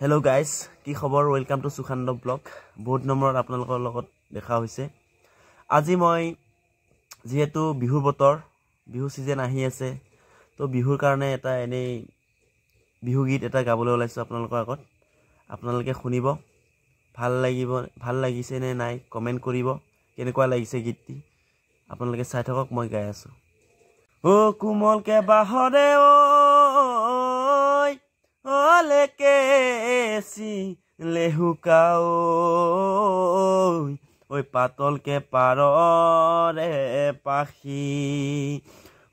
Hello guys, কি খবৰ? Welcome to Sukhando Blog. বহুত নম্বৰত আপোনালোকৰ লগত দেখা হৈছে। আজি মই যেহেতু বিহুৰ বতৰ, বিহু সিজন আহি আছে, তো বিহুৰ কাৰণে এটা এনেই বিহু গীত এটা গাবলৈ ওলাইছো আপোনালোকৰ আগত। আপোনালোকে শুনিব, ভাল লাগিছে নে নাই কমেন্ট কৰিব, কেনেকুৱা লাগিছে গীতটি। আপোনালোকে চাই থাকক, মই গাই আছো। ও কোমল কে বাহৰে Oleke si lehukao Oi patol ke parore pahi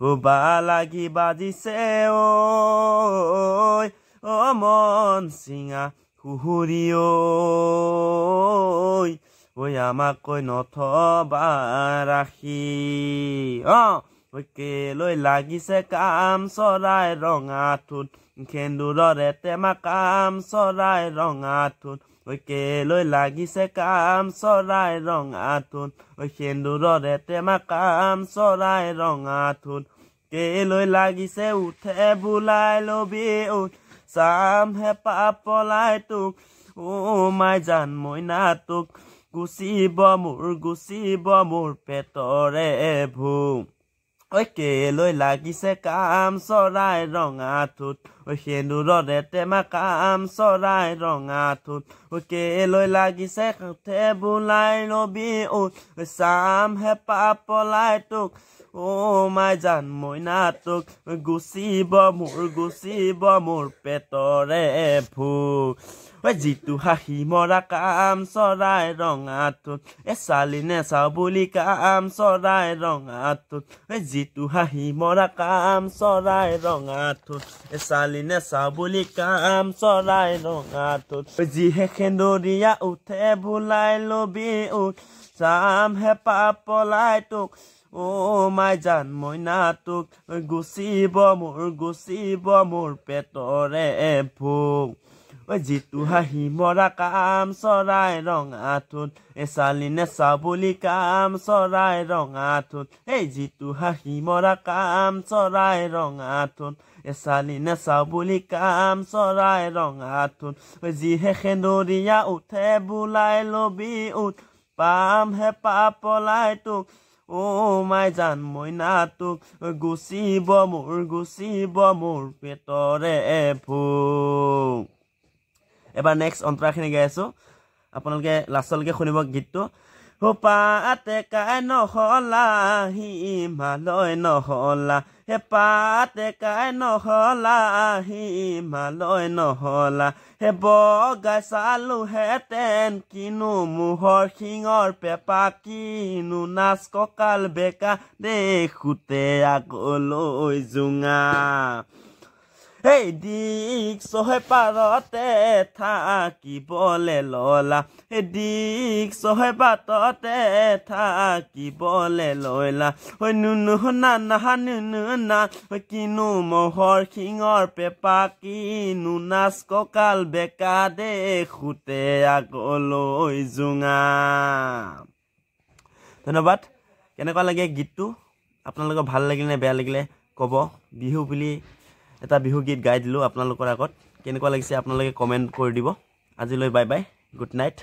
Uba lagi bajise oi O mon singa kuhuri oi Oi amakoi nothoba rahi Oi ke loi lagise kam sorai rongathut Kendurore tema kam sorai rongathut Oi ke loi lagise kam sorai rongathut Oi kendurore tema kam sorai rongathut Ke loi lagise uthe bulai lobi ut Sam he papolai tuk O mai jan moi na tuk Gusibo mur petore bhu Oi ke loi lagise kam sorai rongathut Oi kendurore tema kam sorai rongathut Oi ke loi lagise uthe bulai lobi ut Sam he papolai tuk O mai jan moi na tuk Gusibo mur petore bhu Oi jitu hahi mora kam sorai rongathut E saline sabuli kam sorai rongathut Oi jitu hahi mora kam sorai rongathut E saline sabuli kam sorai rongathut Oi jihe khendoria uthe bulai lobi ut Sam he papolai tuk O mai jan moi na tuk Gusibo mur petore bhu Oi jitu hahi mora kam sorai rongathut E saline sabuli kam sorai rongathut Hey jitu hahi mora kam sorai rongathut E saline sabuli kam sorai rongathut Oi jihe khendoria uthe bulai lobi ut Pam he papolai tuk O mai jan moi na tuk Gusibo mur petore bhu এবাৰ next অন্তৰাখিনি গাই আছো আপোনালোকে লাষ্টলৈকে শুনিব গীতটো পাতে কাই নহলা হিমালয় নহলা হে পাতে কাই নহলা হিমালয় নহলা হে বগাই চালো হেতেন কিনো মুহৰ শিঙৰ পেপা কিনো নাচ কঁকাল বেকা দেখোতে আগলৈ জোঙা Hey dik sohe parote থাকিবলে ললা Hey dik sohe patote থাকিবলে ললা Oi nunu na na Oi kinu mohor khingor pepa kinu nas kokal beka dekhute agoloi junga ধন্যবাদ কেনেকুৱা লাগে গীতটো আপোনালোকৰ ভাল লাগিলে নে বেয়া লাগিলে কব বিহু বুলি এটা বিহু গীত গাই দিলো আপোনালোকৰ আগত কেনেকুৱা লাগিছে আপোনালোকে কমেন্ট কৰি দিব আজিলৈ বাই বাই গুড নাইট